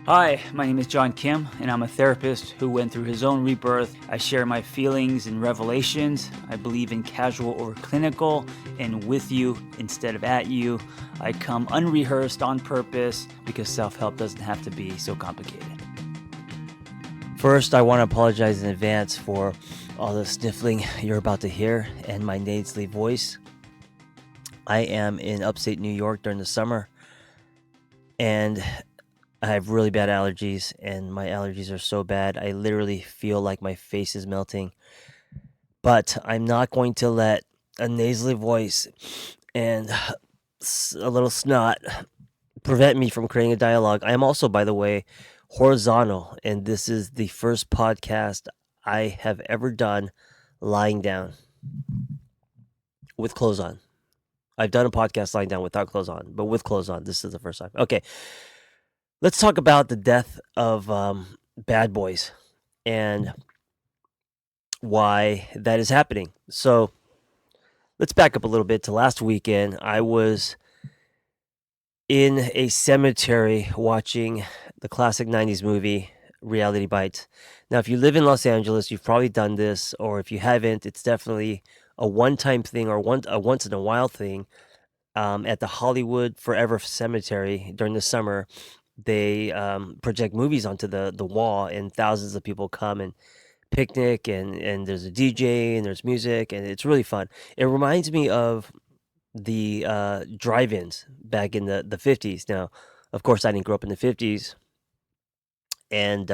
Hi, my name is John Kim, and I'm a therapist who went through his own rebirth. I share my feelings and revelations. I believe in casual over clinical and with you instead of at you. I come unrehearsed on purpose because self-help doesn't have to be so complicated. First, I want to apologize in advance for all the sniffling you're about to hear and my nasally voice. I am in upstate New York during the summer, and I have really bad allergies, and my allergies are so bad, I literally feel like my face is melting. But I'm not going to let a nasally voice and a little snot prevent me from creating a dialogue. I am also, by the way, horizontal, and this is the first podcast I have ever done lying down with clothes on. I've done a podcast lying down without clothes on, but with clothes on, this is the first time. Okay, let's talk about the death of Bad Boys and why that is happening. So let's back up a little bit to last weekend. I was in a cemetery watching the classic 90s movie Reality Bites. Now, if you live in Los Angeles, you've probably done this, or if you haven't, it's definitely a one-time thing or a once-in-a-while thing. At the Hollywood Forever Cemetery during the summer, they project movies onto the wall, and thousands of people come and picnic, and there's a DJ and there's music, and it's really fun. It reminds me of the drive-ins back in the 50s. Now, of course, I didn't grow up in the 50s, and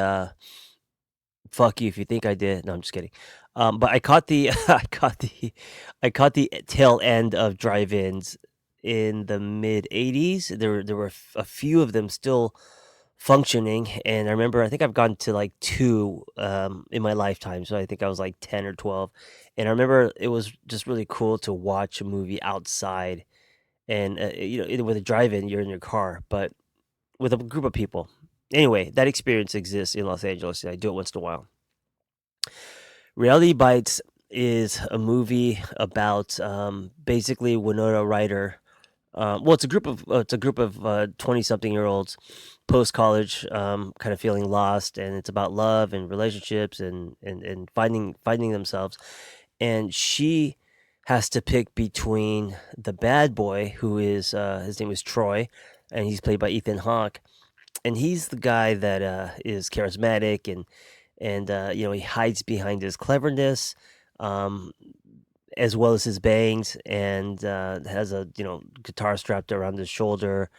fuck you if you think I did. No, I'm just kidding. But I caught the I caught the tail end of drive-ins in the mid 80s. There were a few of them still functioning, and I remember I think I've gone to like two in my lifetime. So I think I was like 10 or 12, and I remember it was just really cool to watch a movie outside, and with a drive-in, you're in your car, but with a group of people. Anyway, that experience exists in Los Angeles, and I do it once in a while. Reality Bites is a movie about basically Winona Ryder. Well, it's a group of 20-something-year-olds post college, kind of feeling lost, and it's about love and relationships and finding themselves. And she has to pick between the bad boy, who is his name is Troy, and he's played by Ethan Hawke, and he's the guy that is charismatic and he hides behind his cleverness, um, as well as his bangs, and has a guitar strapped around his shoulder,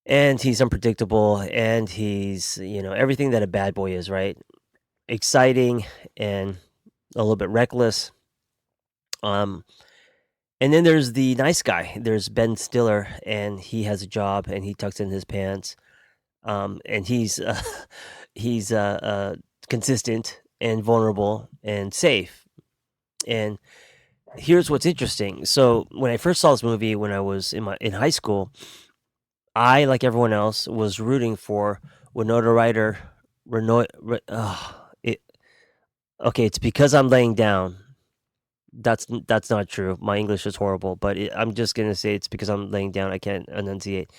and he's unpredictable, and he's everything that a bad boy is, right? Exciting and a little bit reckless. Um, and then there's the nice guy. There's Ben Stiller, and he has a job, and he tucks in his pants, and he's he's consistent and vulnerable and safe. And here's what's interesting. So when I first saw this movie when I was in high school, I, like everyone else, was rooting for Winona Ryder. Okay, it's because I'm laying down. That's not true. My English is horrible, but I'm just gonna say it's because I'm laying down. I can't enunciate.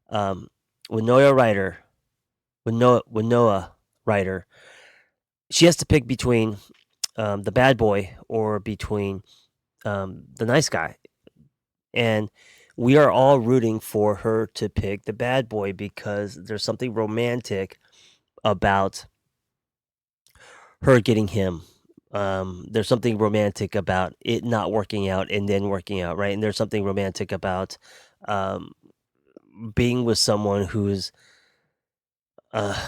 Um, Winona Ryder, Winona Ryder. She has to pick between the bad boy or between the nice guy, and we are all rooting for her to pick the bad boy because there's something romantic about her getting him. There's something romantic about it not working out and then working out, right? And there's something romantic about um, being with someone who's uh,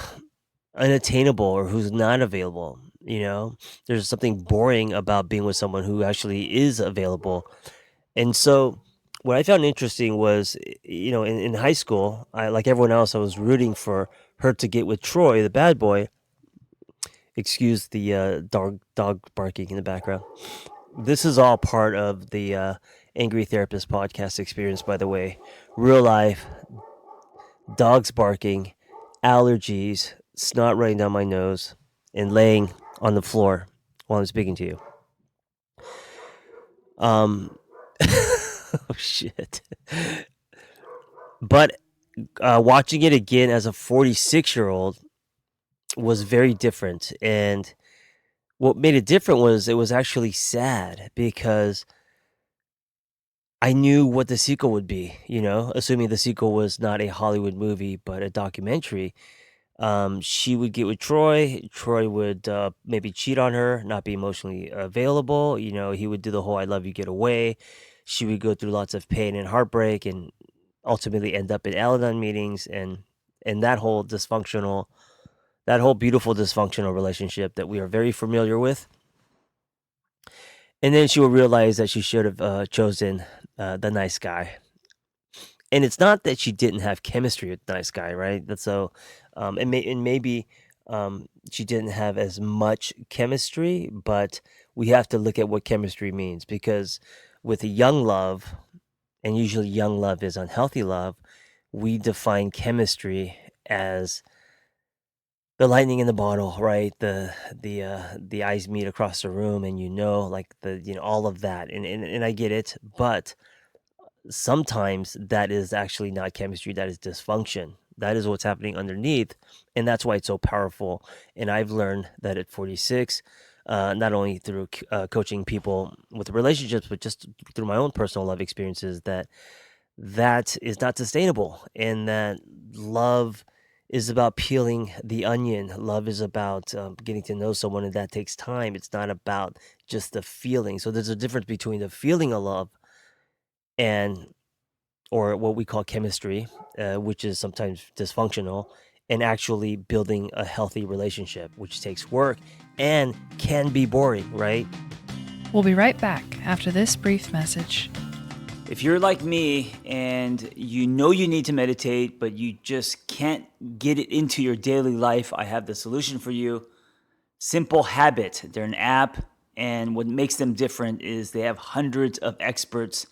unattainable or who's not available. There's something boring about being with someone who actually is available. And so, what I found interesting was, in high school, like everyone else, I was rooting for her to get with Troy, the bad boy. Excuse the dog barking in the background. This is all part of the Angry Therapist podcast experience, by the way. Real life, dogs barking, allergies, snot running down my nose, and laying on the floor while I'm speaking to you. Oh shit. But Watching it again as a 46-year-old was very different, and what made it different was it was actually sad because I knew what the sequel would be, assuming the sequel was not a Hollywood movie, but a documentary. She would get with Troy. Troy would maybe cheat on her, not be emotionally available. He would do the whole "I love you, get away." She would go through lots of pain and heartbreak, and ultimately end up in Al-Anon meetings, and that whole beautiful dysfunctional relationship that we are very familiar with. And then she would realize that she should have chosen the nice guy. And it's not that she didn't have chemistry with the nice guy, right? That's so, and maybe she didn't have as much chemistry, but we have to look at what chemistry means, because with a young love, and usually young love is unhealthy love, we define chemistry as the lightning in the bottle, right? The eyes meet across the room, and like all of that, and I get it, but sometimes that is actually not chemistry, that is dysfunction. That is what's happening underneath, and that's why it's so powerful. And I've learned that at 46, not only through coaching people with relationships, but just through my own personal love experiences, that is not sustainable, and that love is about peeling the onion. Love is about getting to know someone, and that takes time. It's not about just the feeling. So there's a difference between the feeling of love and or what we call chemistry, which is sometimes dysfunctional, and actually building a healthy relationship, which takes work and can be boring, right? We'll be right back after this brief message. If you're like me and you know you need to meditate, but you just can't get it into your daily life, I have the solution for you. Simple Habit. They're an app, and what makes them different is they have hundreds of experts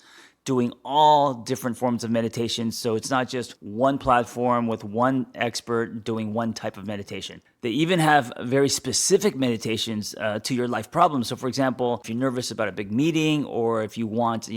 doing all different forms of meditation. So it's not just one platform with one expert doing one type of meditation. They even have very specific meditations to your life problems. So for example, if you're nervous about a big meeting, or if you want,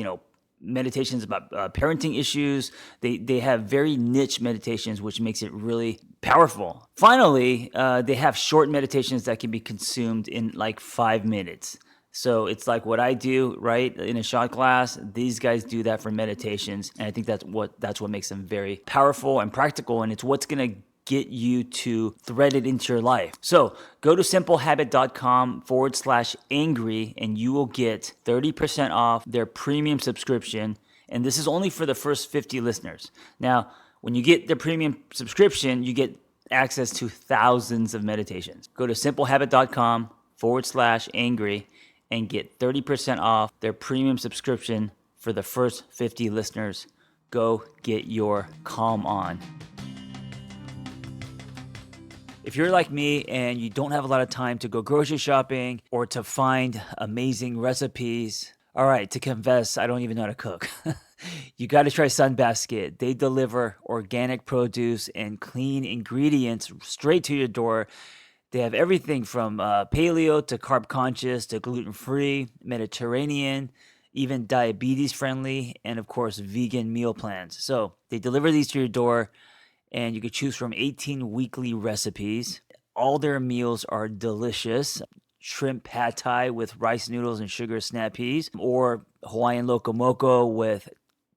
meditations about parenting issues, they have very niche meditations, which makes it really powerful. Finally, they have short meditations that can be consumed in like 5 minutes. So it's like what I do, right, in a shot class. These guys do that for meditations, and I think that's what makes them very powerful and practical, and it's what's going to get you to thread it into your life. So go to simplehabit.com/angry, and you will get 30% off their premium subscription. And this is only for the first 50 listeners. Now, when you get the premium subscription, you get access to thousands of meditations. Go to simplehabit.com/angry and get 30% off their premium subscription for the first 50 listeners. Go get your calm on. If you're like me and you don't have a lot of time to go grocery shopping or to find amazing recipes, all right, to confess, I don't even know how to cook. You got to try Sunbasket. They deliver organic produce and clean ingredients straight to your door. They have everything from paleo to carb conscious to gluten-free, Mediterranean, even diabetes friendly, and of course, vegan meal plans. So they deliver these to your door, and you can choose from 18 weekly recipes. All their meals are delicious. Shrimp pad thai with rice noodles and sugar snap peas, or Hawaiian loco moco with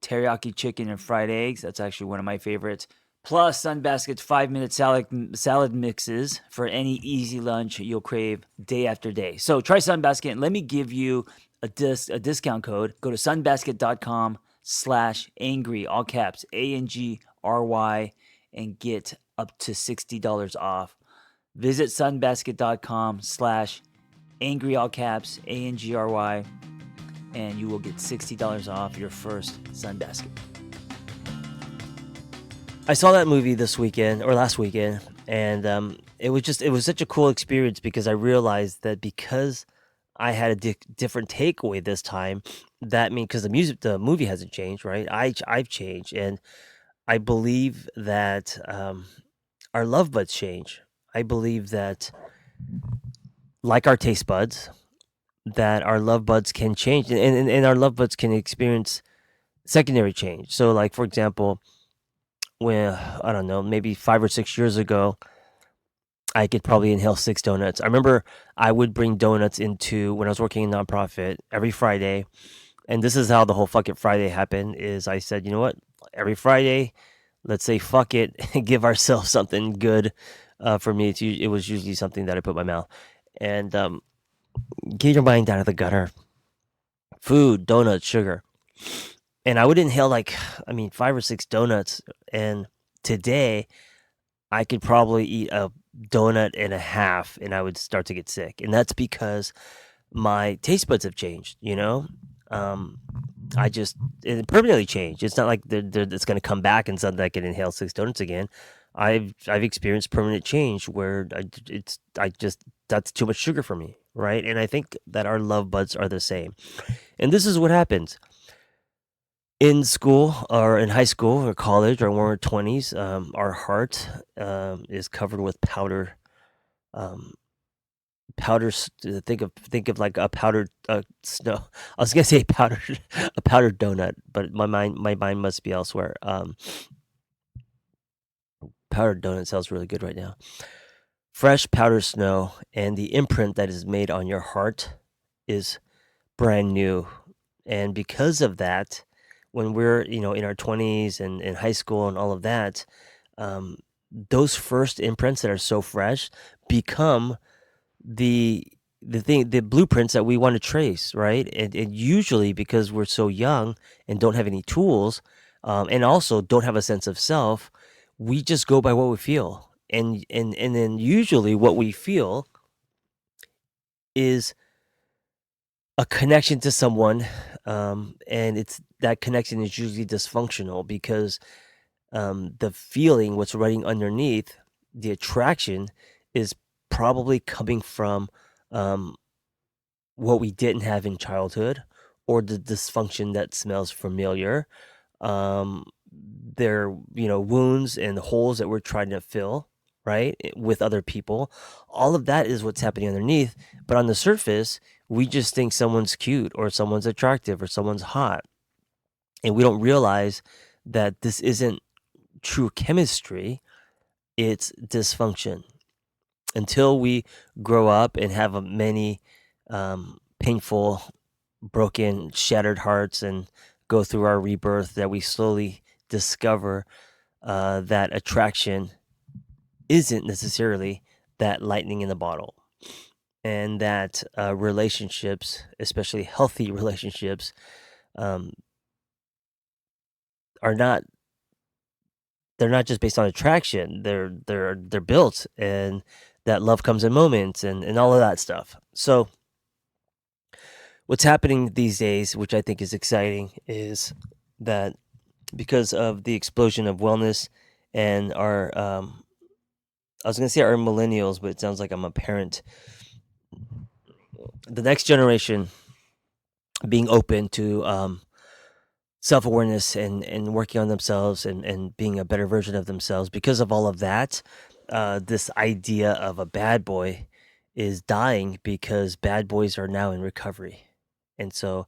teriyaki chicken and fried eggs. That's actually one of my favorites. Plus, Sunbasket's 5-minute salad mixes for any easy lunch you'll crave day after day. So try Sunbasket, and let me give you a discount code. Go to sunbasket.com/angry, all caps, ANGRY, and get up to $60 off. Visit sunbasket.com/angry, all caps, ANGRY, and you will get $60 off your first Sunbasket. I saw that movie this weekend or last weekend, and it was such a cool experience, because I realized that because I had a different takeaway this time, that means because the movie hasn't changed, right? I've changed, and I believe that our love buds change. I believe that, like our taste buds, that our love buds can change, and our love buds can experience secondary change. So, like, for example, when, I don't know, maybe 5 or 6 years ago, I could probably inhale 6 donuts. I remember I would bring donuts into when I was working in nonprofit every Friday, and this is how the whole fuck it Friday happened. Is I said, you know what, every Friday, let's say fuck it and give ourselves something good. For me, it was usually something that I put in my mouth, and get your mind out of the gutter. Food, donuts, sugar, and I would inhale like, I mean, 5 or 6 donuts, and today I could probably eat a donut and a half and I would start to get sick. And that's because my taste buds have changed, you know? Um, it permanently changed. It's not like it's going to come back and suddenly I can inhale 6 donuts again. I've experienced permanent change where that's too much sugar for me, right? And I think that our love buds are the same. And this is what happens in school or in high school or college or when we're 20s. Our heart is covered with powder. Um, think of like a powdered snow. I was gonna say powdered a powdered donut, but my mind must be elsewhere. Powdered donut sounds really good right now. Fresh powdered snow, and the imprint that is made on your heart is brand new. And because of that, when we're in our 20s and in high school and all of that, um, those first imprints that are so fresh become the the blueprints that we want to trace, right? And usually because we're so young and don't have any tools, and also don't have a sense of self, we just go by what we feel, and then usually what we feel is a connection to someone, and it's that connection is usually dysfunctional because the feeling, what's running underneath the attraction, is probably coming from um, what we didn't have in childhood or the dysfunction that smells familiar. Um, their wounds and holes that we're trying to fill, right, with other people. All of that is what's happening underneath. But on the surface, we just think someone's cute or someone's attractive or someone's hot, and we don't realize that this isn't true chemistry. It's dysfunction. Until we grow up and have many painful, broken, shattered hearts and go through our rebirth, that we slowly discover that attraction isn't necessarily that lightning in the bottle, and that relationships, especially healthy relationships, um, are not they're not just based on attraction. They're built, and that love comes in moments and all of that stuff. So what's happening these days, which I think is exciting, is that because of the explosion of wellness and our I was going to say our millennials, but it sounds like I'm a parent. The next generation being open to self awareness and working on themselves and being a better version of themselves. Because of all of that, this idea of a bad boy is dying because bad boys are now in recovery. And so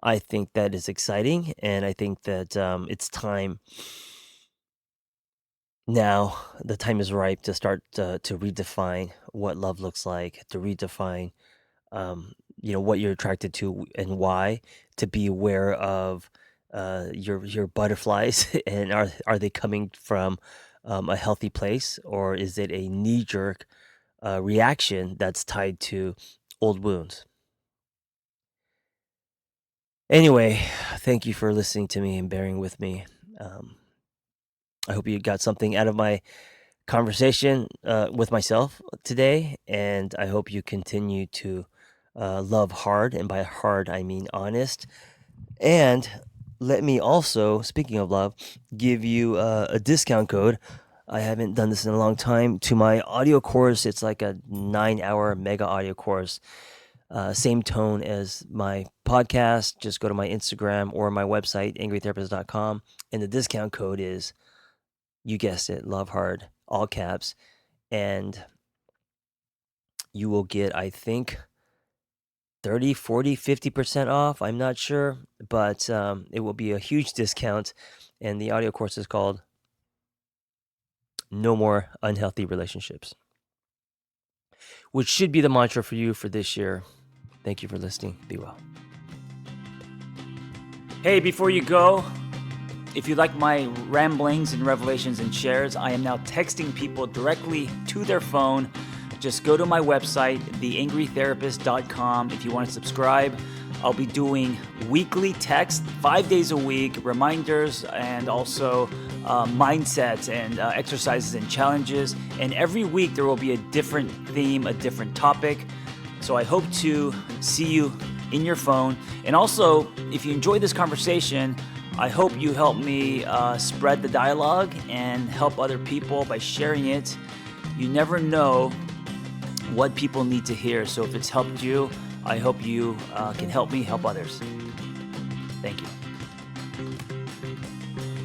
I think that is exciting. And I think that it's time now, the time is ripe to start to redefine what love looks like, to redefine what you're attracted to and why, to be aware of your butterflies and are they coming from a healthy place, or is it a knee jerk reaction that's tied to old wounds? Anyway, thank you for listening to me and bearing with me. um, I hope you got something out of my conversation with myself today, and I hope you continue to love hard, and by hard I mean honest. And let me also, speaking of love, give you a discount code. I haven't done this in a long time, to my audio course. It's like a 9-hour mega audio course, same tone as my podcast. Just go to my Instagram or my website, angrytherapist.com, and the discount code is, you guessed it, love hard, all caps, and you will get, I think, 30, 40, 50% off. I'm not sure, but it will be a huge discount. And the audio course is called no more unhealthy relationships, which should be the mantra for you for this year. Thank you for listening. Be well. Hey, before you go, if you like my ramblings and revelations and shares, I am now texting people directly to their phone. Just go to my website, theangrytherapist.com. If you want to subscribe, I'll be doing weekly text, 5 days a week, reminders, and also mindsets and exercises and challenges. And every week there will be a different theme, a different topic. So I hope to see you in your phone. And also, if you enjoyed this conversation, I hope you help me spread the dialogue and help other people by sharing it. You never know what people need to hear. So if it's helped you, I hope you can help me help others. Thank you.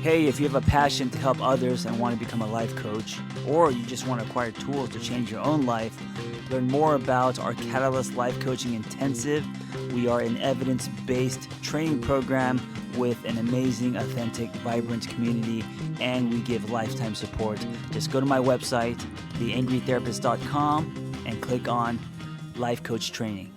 Hey, if you have a passion to help others and want to become a life coach, or you just want to acquire tools to change your own life, learn more about our Catalyst Life Coaching Intensive. We are an evidence-based training program with an amazing, authentic, vibrant community, and we give lifetime support. Just go to my website, theangrytherapist.com, and click on Life Coach Training.